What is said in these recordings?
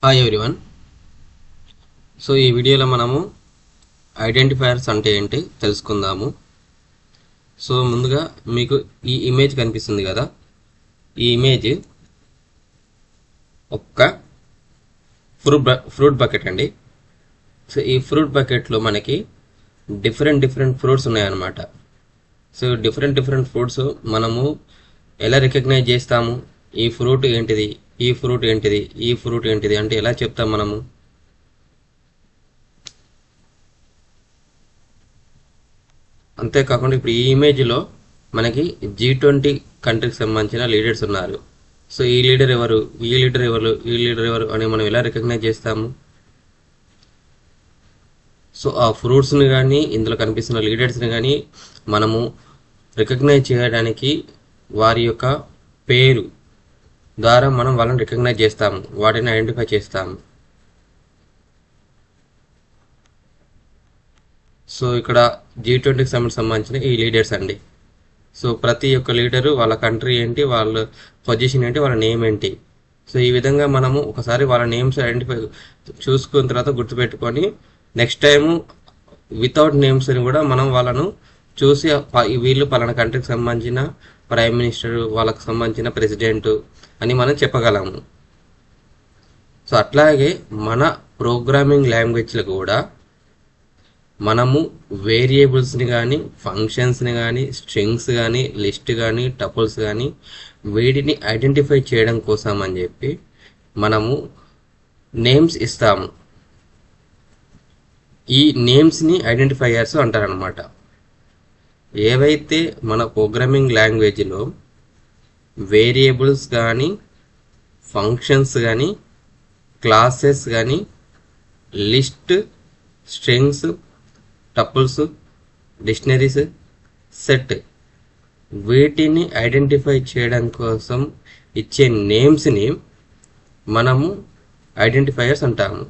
Hi everyone. So ఈ వీడియోలో మనము ఐడెంటిఫైయర్స్ అంటే ఏంటి తెలుసుకుందాము. సో ముందుగా మీకు ఈ ఇమేజ్ కనిపిస్తుంది కదా, ఈ ఇమేజ్ ఒక్క ఫ్రూట్ బకెట్ అండి. సో ఈ ఫ్రూట్ బకెట్లో మనకి డిఫరెంట్ ఫ్రూట్స్ ఉన్నాయన్నమాట. సో డిఫరెంట్ ఫ్రూట్స్ మనము ఎలా రికగ్నైజ్ చేస్తాము? ఈ ఫ్రూట్ ఏంటిది, ఈ ఫ్రూట్ ఏంటిది, ఈ ఫ్రూట్ ఏంటిది అంటే ఎలా చెప్తాం మనము? అంతేకాకుండా ఇప్పుడు ఈ ఇమేజ్లో మనకి G20 కంట్రీకి సంబంధించిన లీడర్స్ ఉన్నారు. సో ఈ లీడర్ ఎవరు, ఈ లీడర్ ఎవరు, ఈ లీడర్ ఎవరు అని మనం ఎలా రికగ్నైజ్ చేస్తాము? సో ఆ ఫ్రూట్స్ని కానీ ఇందులో కనిపిస్తున్న లీడర్స్ని కానీ మనము రికగ్నైజ్ చేయడానికి వారి యొక్క పేరు ద్వారా మనం వాళ్ళని రికగ్నైజ్ చేస్తాము, వాటిని ఐడెంటిఫై చేస్తాము. సో ఇక్కడ G20కి సంబంధించిన ఈ లీడర్స్ అండి. సో ప్రతి ఒక్క లీడరు వాళ్ళ కంట్రీ ఏంటి, వాళ్ళ పొజిషన్ ఏంటి, వాళ్ళ నేమ్ ఏంటి. సో ఈ విధంగా మనము ఒకసారి వాళ్ళ నేమ్స్ ఐడెంటిఫై చూసుకున్న తర్వాత గుర్తుపెట్టుకొని నెక్స్ట్ టైము వితౌట్ నేమ్స్ని కూడా మనం వాళ్ళను చూసి వీళ్ళు పలానా కంట్రీకి సంబంధించిన ప్రైమ్ మినిస్టర్, వాళ్ళకి సంబంధించిన ప్రెసిడెంట్ అని మనం చెప్పగలము. సో అట్లాగే మన ప్రోగ్రామింగ్ లాంగ్వేజ్లో కూడా మనము వేరియబుల్స్ని కానీ, ఫంక్షన్స్ని కానీ, స్ట్రింగ్స్ కానీ, లిస్ట్ కానీ, టపుల్స్ కానీ వీటిని ఐడెంటిఫై చేయడం కోసం అని చెప్పి మనము నేమ్స్ ఇస్తాము. ఈ నేమ్స్ని ఐడెంటిఫైయర్స్ అంటారనమాట. ఏవైతే మన ప్రోగ్రామింగ్ లాంగ్వేజ్లో వేరియబుల్స్ కానీ, ఫంక్షన్స్ కానీ, క్లాసెస్ కానీ, list, strings, tuples, dictionaries, set వీటిని ఐడెంటిఫై చేయడం కోసం ఇచ్చే నేమ్స్ని మనము ఐడెంటిఫైయర్స్ అంటాము.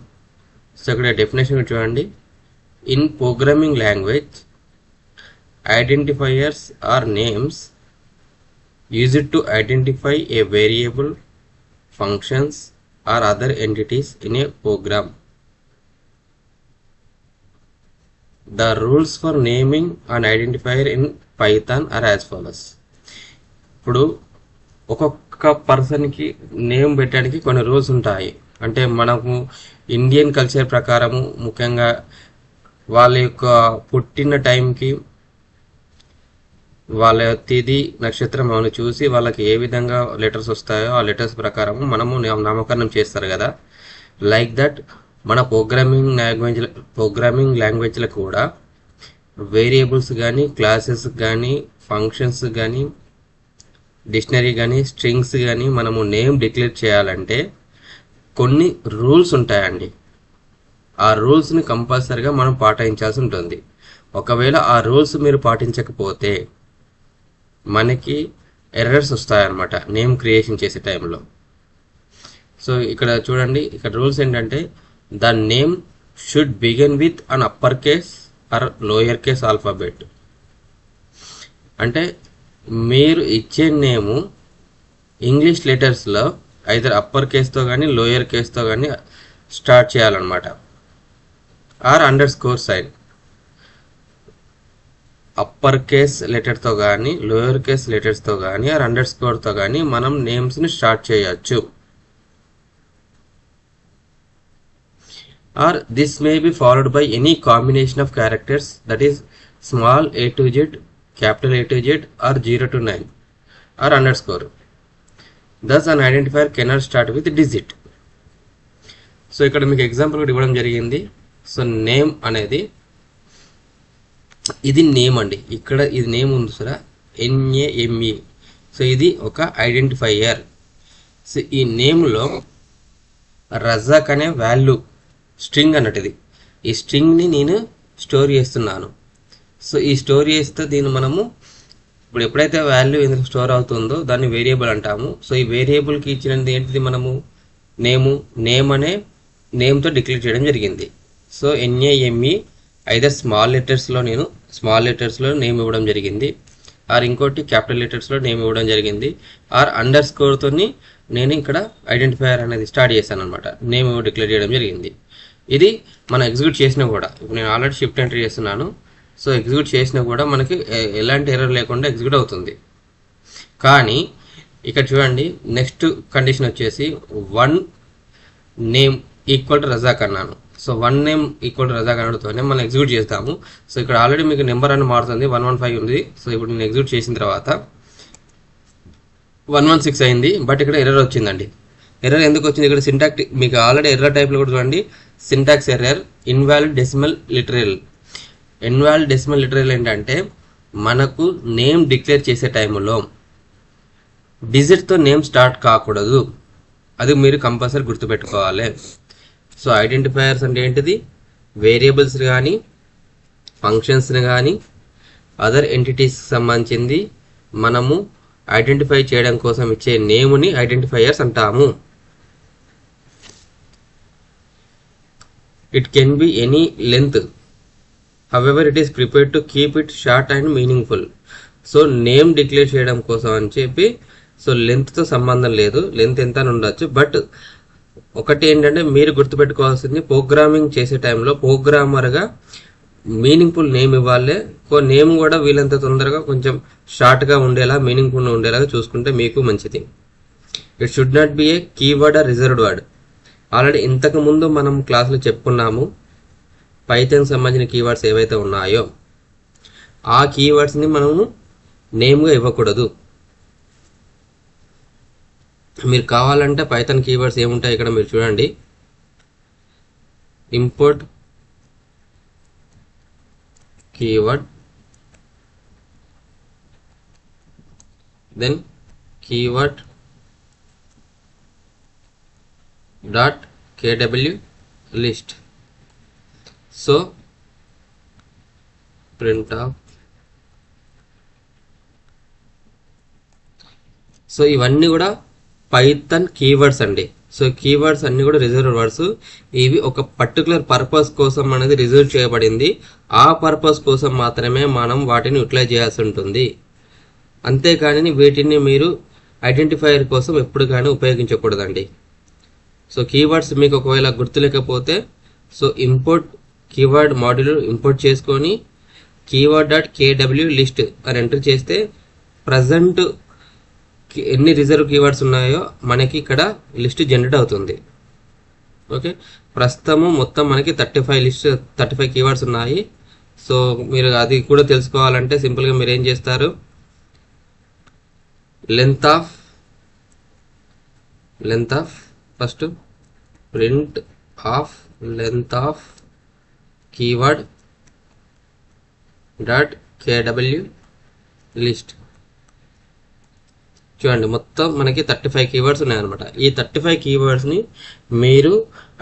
సో ఇక్కడ డెఫినేషన్ చూడండి. In programming language identifiers are names used to identify a variable, functions or other entities in a program. The rules for naming an identifier in Python are as follows. ఇప్పుడు ఒక్కొక్క పర్సన్కి name పెట్టడానికి కొన్ని rules ఉంటాయి. అంటే మనకు Indian culture ప్రకారము ముఖ్యంగా వాళ్ళ యొక్క పుట్టిన టైంకి వాళ్ళ తేదీ నక్షత్రం మనం చూసి వాళ్ళకి ఏ విధంగా లెటర్స్ వస్తాయో ఆ లెటర్స్ ప్రకారం మనము నామకరణం చేస్తారు కదా. లైక్ దట్ మన ప్రోగ్రామింగ్ లాంగ్వేజ్లో కూడా వేరియబుల్స్ కానీ, క్లాసెస్ కానీ, ఫంక్షన్స్ కానీ, డిక్షనరీ కానీ, స్ట్రింగ్స్ కానీ మనము నేమ్ డిక్లేర్ చేయాలంటే కొన్ని రూల్స్ ఉంటాయండి. ఆ రూల్స్ని కంపల్సరీగా మనం పాటించాల్సి ఉంటుంది. ఒకవేళ ఆ రూల్స్ మీరు పాటించకపోతే మనకి ఎర్రర్స్ వస్తాయన్నమాట నేమ్ క్రియేషన్ చేసే టైంలో. సో ఇక్కడ చూడండి, ఇక్కడ రూల్స్ ఏంటంటే the name should begin with an upper case or lower case alphabet. అంటే మీరు ఇచ్చే నేము ఇంగ్లీష్ లెటర్స్లో ఐదర్ అప్పర్ కేస్తో కానీ లోయర్ కేస్తో కానీ స్టార్ట్ చేయాలన్నమాట. Or underscore sign. Upper case లెటర్తో కానీ, లోయర్ కేస్ లెటర్స్తో కానీ, ఆర్ అండర్ స్కోర్తో కానీ మనం నేమ్స్ని స్టార్ట్ చేయొచ్చు. Or this may be followed by any combination of characters that is small a to z, capital A to z or 0 to 9 or underscore. Thus an identifier cannot start with digit. So ఇక్కడ మీకు example కూడా ఇవ్వడం జరిగింది. So name అనేది ఇది name అండి. ఇక్కడ ఇది నేమ్ ఉంది సరే, NAME. సో ఇది ఒక ఐడెంటిఫైయర్. సో ఈ నేమ్లో రజాక్ అనే వాల్యూ స్ట్రింగ్ అన్నట్టుది. ఈ స్ట్రింగ్ని నేను స్టోర్ చేస్తున్నాను. సో ఈ స్టోర్ చేస్తే దీన్ని మనము ఇప్పుడు ఎప్పుడైతే వాల్యూ ఎందుకు స్టోర్ అవుతుందో దాన్ని వేరియబుల్ అంటాము. సో ఈ వేరియబుల్కి ఇచ్చినది ఏంటిది, మనము నేమ్ అనే నేమ్తో డిక్లేర్ చేయడం జరిగింది. సో NAME ఐదర్ స్మాల్ లెటర్స్లో నేమ్ ఇవ్వడం జరిగింది, ఆర్ ఇంకోటి క్యాపిటల్ లెటర్స్లో నేమ్ ఇవ్వడం జరిగింది, ఆర్ అండర్ స్కోర్తో నేను ఇక్కడ ఐడెంటిఫైయర్ అనేది స్టార్ట్ చేశాను అనమాట, నేమ్ డిక్లేర్ చేయడం జరిగింది. ఇది మనం ఎగ్జిక్యూట్ చేసినా కూడా, ఇప్పుడు నేను ఆల్రెడీ షిఫ్ట్ ఎంటర్ చేస్తున్నాను, సో ఎగ్జిక్యూట్ చేసినా కూడా మనకి ఎలాంటి ఎర్రర్ లేకుండా ఎగ్జిక్యూట్ అవుతుంది. కానీ ఇక్కడ చూడండి, నెక్స్ట్ కండిషన్ వచ్చేసి 1 నేమ్ ఈక్వల్ టు రజాక్ అన్నాను. So 1 name equal to Razak అనడంతోనే మనం ఎగ్జిక్యూట్ చేస్తాము. సో ఇక్కడ ఆల్రెడీ మీకు నెంబర్ అని మారుతుంది, 115 ఉంది. సో ఇప్పుడు నేను ఎగ్జిక్యూట్ చేసిన తర్వాత 116 అయింది, బట్ ఇక్కడ ఎర్రర్ వచ్చిందండి. ఎర్రర్ ఎందుకు వచ్చింది? ఇక్కడ సింటాక్స్ మీకు ఆల్రెడీ ఎర్రర్ టైప్లో కూడా చూడండి, syntax error, invalid decimal literal. Invalid decimal literal ఏంటంటే మనకు నేమ్ డిక్లేర్ చేసే టైంలో డిజిట్తో నేమ్ స్టార్ట్ కాకూడదు, అది మీరు కంపల్సరీ గుర్తుపెట్టుకోవాలి. సో ఐడెంటిఫైయర్స్ అంటే ఏంటిది? వేరియబుల్స్ కానీ ఫంక్షన్స్ని కానీ అదర్ ఎంటిటీస్కి సంబంధించింది మనము ఐడెంటిఫై చేయడం కోసం ఇచ్చే నేమ్ని ఐడెంటిఫైయర్స్ అంటాము. It can be any length, however it is prepared to keep it short and meaningful. So name declare చేయడం కోసం అని చెప్పి, సో లెంత్తో సంబంధం లేదు, లెంత్ ఎంత అని ఉండొచ్చు. బట్ ఒకటి ఏంటంటే మీరు గుర్తుపెట్టుకోవాల్సింది, ప్రోగ్రామింగ్ చేసే టైంలో ప్రోగ్రామర్గా మీనింగ్ఫుల్ నేమ్ ఇవ్వాలి. నేమ్ కూడా వీలంత తొందరగా కొంచెం షార్ట్గా ఉండేలా, మీనింగ్ఫుల్ ఉండేలాగా చూసుకుంటే మీకు మంచిది. It should not be a keyword or reserved word. Already ఇంతకు ముందు మనం క్లాసులో చెప్పుకున్నాము, పైథాన్కి సంబంధించిన కీవర్డ్స్ ఏవైతే ఉన్నాయో ఆ కీవర్డ్స్ని మనము నేమ్గా ఇవ్వకూడదు. మీరు కావాలంటే పైథాన్ కీవర్డ్స్ ఏముంటాయి ఇక్కడ మీరు చూడండి, import keyword, then keyword dot kw list. So print of, so ఇవన్నీ కూడా పైథాన్ కీవర్డ్స్ అండి. సో కీవర్డ్స్ అన్ని కూడా రిజర్వ్డ్ వర్డ్స్. ఇవి ఒక పర్టికులర్ పర్పస్ కోసం అనేది రిజర్వ్ చేయబడింది. ఆ పర్పస్ కోసం మాత్రమే మనం వాటిని యూటిలైజ్ చేయాల్సి ఉంటుంది. అంతేకాని వీటిని మీరు ఐడెంటిఫైయర్ కోసం ఎప్పుడు కానీ ఉపయోగించకూడదండి. సో కీవర్డ్స్ మీకు ఒకవేళ గుర్తులేకపోతే, so import keyword module import చేసుకొని కీవర్డ్ డాట్ కేడబ్ల్యూ లిస్ట్ అని ఎంటర్ చేస్తే ప్రజెంట్ ఎన్ని రిజర్వ్ కీవర్డ్స్ ఉన్నాయో మనకి ఇక్కడ లిస్ట్ జనరేట్ అవుతుంది. ఓకే, ప్రస్తుతము మొత్తం మనకి 35 కీవర్డ్స్ ఉన్నాయి. సో మీరు అది కూడా తెలుసుకోవాలంటే సింపుల్గా మీరు ఏం చేస్తారు, length of first print of length of keyword dot KW list. చూడండి, మొత్తం మనకి 35 కీవర్డ్స్ ఉన్నాయన్నమాట. ఈ 35 కీవర్డ్స్ని మీరు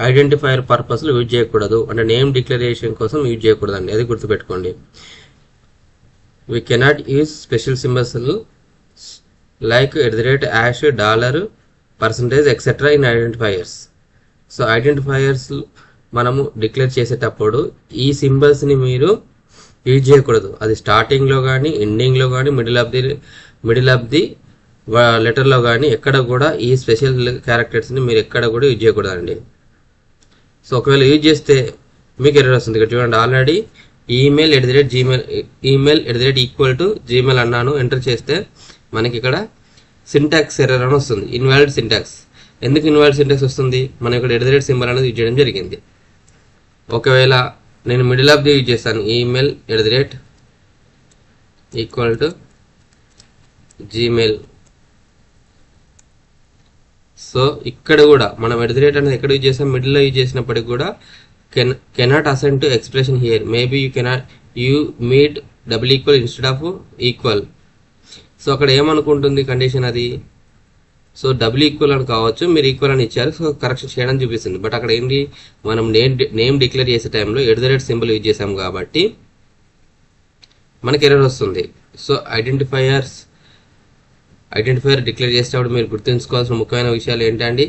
ఐడెంటిఫైయర్ పర్పస్లో యూజ్ చేయకూడదు, అంటే నేమ్ డిక్లరేషన్ కోసం యూజ్ చేయకూడదండి, అది గుర్తుపెట్టుకోండి. We cannot use special symbols like @ $, % etcetera in identifiers. So identifiers మనము డిక్లేర్ చేసేటప్పుడు ఈ సింబల్స్ని మీరు యూజ్ చేయకూడదు. అది స్టార్టింగ్లో కానీ, ఎండింగ్లో కానీ, మిడిల్ ఆఫ్ ది లెటర్లో కానీ ఎక్కడ కూడా ఈ స్పెషల్ క్యారెక్టర్స్ని మీరు ఎక్కడ కూడా యూజ్ చేయకూడదండి. సో ఒకవేళ యూజ్ చేస్తే మీకు ఎర్రర్ వస్తుంది. ఇక్కడ చూడండి, ఆల్రెడీ ఈమెయిల్ @gmail అన్నాను, ఎంటర్ చేస్తే మనకి ఇక్కడ సింటాక్స్ ఎర్రర్ అని వస్తుంది, ఇన్వాలిడ్ సింటాక్స్. ఎందుకు ఇన్వాలిడ్ సింటాక్స్ వస్తుంది? మనం ఇక్కడ @ సింబల్ అనేది యూజ్ చేయడం జరిగింది. ఒకవేళ నేను మిడిల్ ఆఫ్ ది యూజ్ చేస్తాను, ఈమెయిల్ @gmail. సో ఇక్కడ కూడా మనం @ అనేది ఎక్కడ యూజ్ చేస్తాం, మిడిల్లో యూజ్ చేసినప్పటికి కూడా cannot assign to expression here, maybe you meet = instead of equal. So అక్కడ ఏమనుకుంటుంది కండిషన్ అది, సో = అని కావచ్చు, మీరు ఈక్వల్ అని ఇచ్చారు, సో కరెక్షన్ చేయడం చూపిస్తుంది. బట్ అక్కడ ఏంటి, మనం నేమ్ డిక్లేర్ చేసే టైంలో @ సింబల్ యూజ్ చేసాం కాబట్టి మనకి ఎర్రర్ వస్తుంది. సో ఐడెంటిఫైయర్ డిక్లేర్ చేసేటప్పుడు మీరు గుర్తుంచుకోవాల్సిన ముఖ్యమైన విషయాలు ఏంటండి,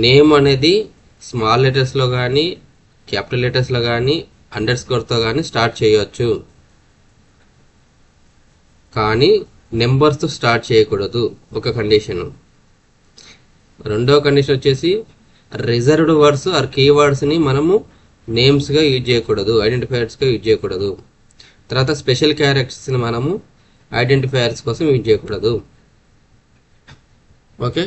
నేమ్ అనేది స్మాల్ లెటర్స్లో కానీ, క్యాపిటల్ లెటర్స్లో కానీ, అండర్స్కోర్తో కానీ స్టార్ట్ చేయవచ్చు, కానీ నెంబర్స్తో స్టార్ట్ చేయకూడదు. ఒక కండిషను. రెండో కండిషన్ వచ్చేసి రిజర్వ్డ్ వర్డ్స్ ఆర్ కీవర్డ్స్ని మనము నేమ్స్గా యూజ్ చేయకూడదు, ఐడెంటిఫైయర్స్గా యూజ్ చేయకూడదు. తర్వాత స్పెషల్ క్యారెక్టర్స్ని మనము ఐడెంటిఫైయర్స్ కోసం యూజ్ చేయకూడదు. ఓకే,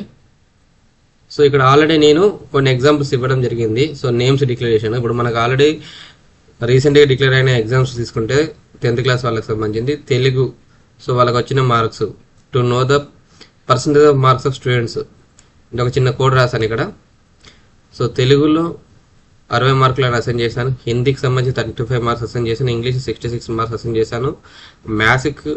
సో ఇక్కడ ఆల్రెడీ నేను కొన్ని ఎగ్జాంపుల్స్ ఇవ్వడం జరిగింది. సో నేమ్స్ డిక్లరేషన్ ఇప్పుడు మనకు ఆల్రెడీ రీసెంట్గా డిక్లేర్ అయిన ఎగ్జామ్స్ తీసుకుంటే 10th క్లాస్ వాళ్ళకి సంబంధించింది తెలుగు. సో వాళ్ళకి వచ్చిన marks to know the percentage of marks of students అంటే ఒక చిన్న కోడ్ రాశాను ఇక్కడ. సో తెలుగులో 60 మార్కులను అసైన్ చేశాను, హిందీకి సంబంధించి 35 మార్క్స్ అసైన్ చేశాను, ఇంగ్లీష్ 66 మార్క్స్ అసైన్ చేశాను, మ్యాథ్స్కి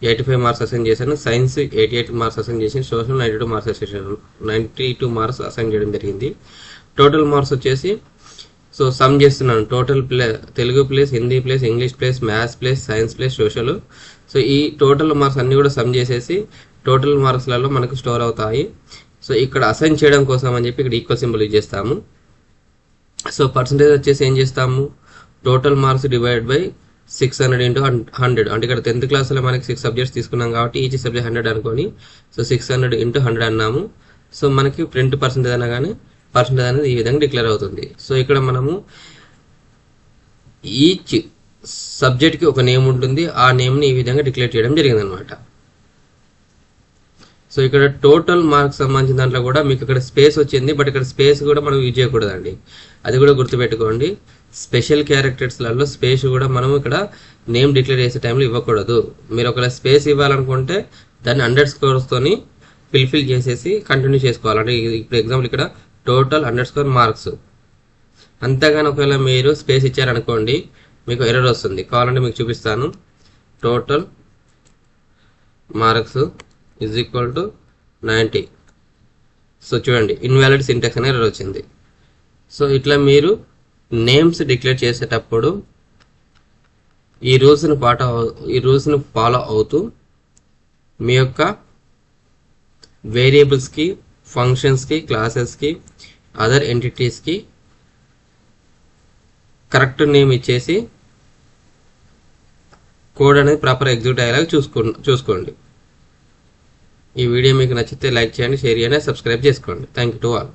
85 మార్క్స్ అసైన్ చేశాను, సైన్స్ 88 మార్క్స్ అసైన్ చేశాను, సోషల్ 92 మార్క్స్ అసైన్ చేశాను. 92 మార్క్స్ అసైన్ చేయడం జరిగింది. టోటల్ మార్క్స్ వచ్చేసి సో సమ్ చేస్తున్నాను, total Telugu plus Hindi plus English plus maths plus science plus social. So ఈ టోటల్ మార్క్స్ అన్ని కూడా సమ్ చేసేసి టోటల్ మార్క్స్లలో మనకు స్టోర్ అవుతాయి. సో ఇక్కడ అసైన్ చేయడం కోసం అని చెప్పి ఇక్కడ ఈక్వల్ సింబల్ యూజ్ చేస్తాము. సో పర్సంటేజ్ వచ్చేసి ఏం చేస్తాము, total marks divide by 600 into 100. అంటే ఇక్కడ 10th క్లాస్లో మనకి 6 సబ్జెక్ట్స్ తీసుకున్నాం కాబట్టి ఈచ్ సబ్జెక్ట్ 100 అనుకొని సో 600 into 100 అన్నాము. సో మనకి ప్రింట్ పర్సంటేజ్ అనగానే పర్సంటేజ్ అనేది ఈ విధంగా డిక్లేర్ అవుతుంది. సో ఇక్కడ మనము ఈచ్ సబ్జెక్ట్కి ఒక నేమ్ ఉంటుంది, ఆ నేమ్ని ఈ విధంగా డిక్లేర్ చేయడం జరిగింది అనమాట. సో ఇక్కడ టోటల్ మార్క్స్ సంబంధించిన దాంట్లో కూడా మీకు ఇక్కడ స్పేస్ వచ్చింది, బట్ ఇక్కడ స్పేస్ కూడా మనం యూజ్ చేయకూడదండి, అది కూడా గుర్తుపెట్టుకోండి. స్పెషల్ క్యారెక్టర్స్లలో స్పేస్ కూడా మనం ఇక్కడ నేమ్ డిక్లేర్ చేసే టైంలో ఇవ్వకూడదు. మీరు ఒకవేళ స్పేస్ ఇవ్వాలనుకుంటే దాన్ని అండర్స్కోర్స్తోని ఫిల్ చేసేసి కంటిన్యూ చేసుకోవాలి. అంటే ఇప్పుడు ఎగ్జాంపుల్ ఇక్కడ టోటల్ _ మార్క్స్, అంతేగాని ఒకవేళ మీరు స్పేస్ ఇచ్చారనుకోండి మీకు ఎర్రర్ వస్తుంది. కావాలంటే మీకు చూపిస్తాను. Total marks = 90. సో చూడండి ఇన్వాలిడ్ సింటాక్స్ అనే ఎర్రర్ వచ్చింది. సో ఇట్లా మీరు నేమ్స్ డిక్లేర్ చేసేటప్పుడు ఈ రూల్స్ని ఫాలో అవుతూ మీ యొక్క వేరియబుల్స్కి, ఫంక్షన్స్కి, క్లాసెస్కి, అదర్ ఎంటిటీస్కి కరెక్ట్ నేమ్ ఇచ్చేసి కోడ్ అనేది ప్రాపర్ ఎగ్జిక్యూట్ అయ్యేలాగా చూసుకోండి. ఈ వీడియో మీకు నచ్చితే లైక్ చేయండి, షేర్ చేయండి, సబ్స్క్రైబ్ చేసుకోండి. Thank you to all.